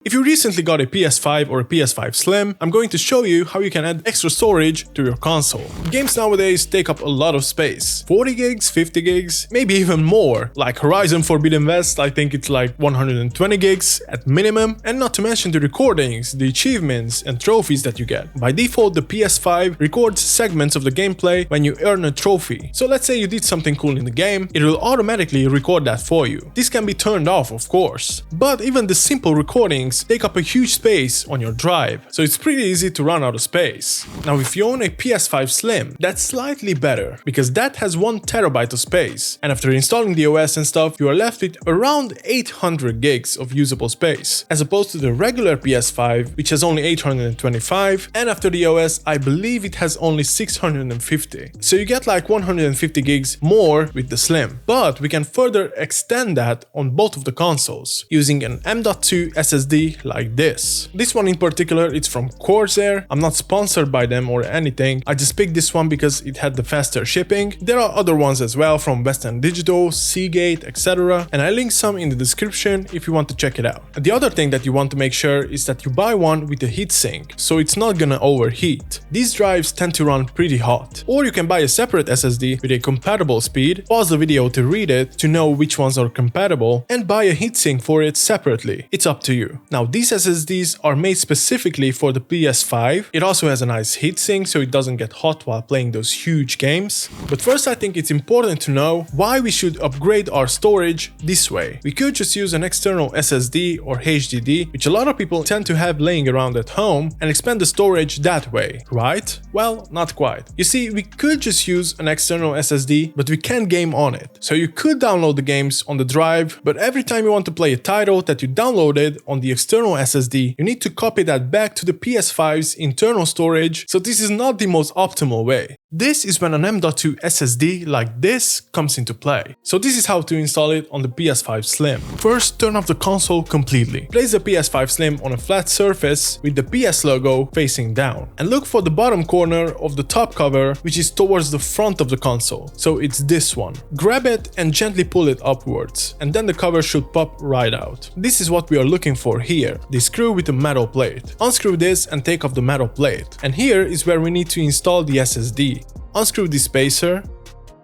If you recently got a PS5 or a PS5 Slim, I'm going to show you how you can add extra storage to your console. Games nowadays take up a lot of space. 40 gigs, 50 gigs, maybe even more. Like Horizon Forbidden West, I think it's like 120 gigs at minimum, and not to mention the recordings, the achievements and trophies that you get. By default, the PS5 records segments of the gameplay when you earn a trophy. So let's say you did something cool in the game, it will automatically record that for you. This can be turned off, of course. But even the simple recordings take up a huge space on your drive, so it's pretty easy to run out of space. Now if you own a PS5 Slim, that's slightly better, because that has 1 terabyte of space, and after installing the OS and stuff, you are left with around 800 gigs of usable space, as opposed to the regular PS5, which has only 825, and after the OS, I believe it has only 650. So you get like 150 gigs more with the Slim. But we can further extend that on both of the consoles, using an M.2 SSD like this. This one in particular, it's from Corsair. I'm not sponsored by them or anything. I just picked this one because it had the faster shipping. There are other ones as well from Western Digital, Seagate, etc. And I link some in the description if you want to check it out. And the other thing that you want to make sure is that you buy one with a heatsink, so it's not gonna overheat. These drives tend to run pretty hot. Or you can buy a separate SSD with a compatible speed, pause the video to read it to know which ones are compatible, and buy a heatsink for it separately. It's up to you. Now these SSDs are made specifically for the PS5. It also has a nice heatsink so it doesn't get hot while playing those huge games. But first I think it's important to know why we should upgrade our storage this way. We could just use an external SSD or HDD, which a lot of people tend to have laying around at home, and expand the storage that way, right? Well, not quite. You see, we could just use an external SSD, but we can't game on it. So you could download the games on the drive, but every time you want to play a title that you downloaded on the external SSD, you need to copy that back to the PS5's internal storage, so this is not the most optimal way. This is when an M.2 SSD like this comes into play. So this is how to install it on the PS5 Slim. First, turn off the console completely. Place the PS5 Slim on a flat surface with the PS logo facing down, and look for the bottom corner of the top cover, which is towards the front of the console. So it's this one. Grab it and gently pull it upwards, and then the cover should pop right out. This is what we are looking for here, the screw with the metal plate. Unscrew this and take off the metal plate. And here is where we need to install the SSD. Unscrew the spacer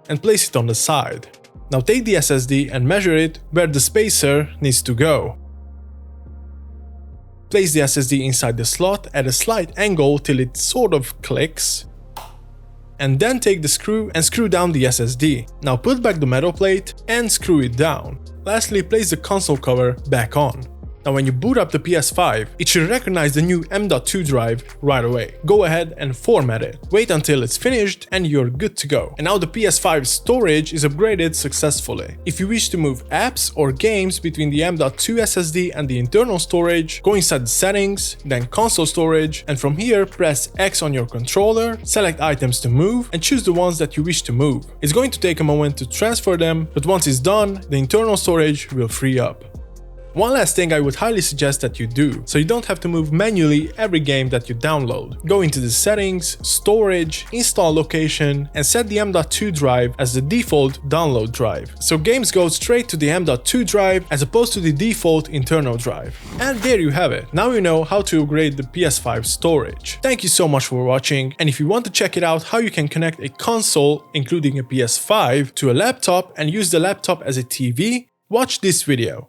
and place it on the side. Now take the SSD and measure it where the spacer needs to go. Place the SSD inside the slot at a slight angle till it sort of clicks. And then take the screw and screw down the SSD. Now put back the metal plate and screw it down. Lastly, place the console cover back on. Now when you boot up the PS5, it should recognize the new M.2 drive right away. Go ahead and format it. Wait until it's finished and you're good to go. And now the PS5 storage is upgraded successfully. If you wish to move apps or games between the M.2 SSD and the internal storage, go inside the settings, then console storage, and from here press X on your controller, select items to move, and choose the ones that you wish to move. It's going to take a moment to transfer them, but once it's done, the internal storage will free up. One last thing I would highly suggest that you do, so you don't have to move manually every game that you download. Go into the settings, storage, install location, and set the M.2 drive as the default download drive. So games go straight to the M.2 drive as opposed to the default internal drive. And there you have it. Now you know how to upgrade the PS5 storage. Thank you so much for watching, and if you want to check it out how you can connect a console, including a PS5, to a laptop and use the laptop as a TV, watch this video.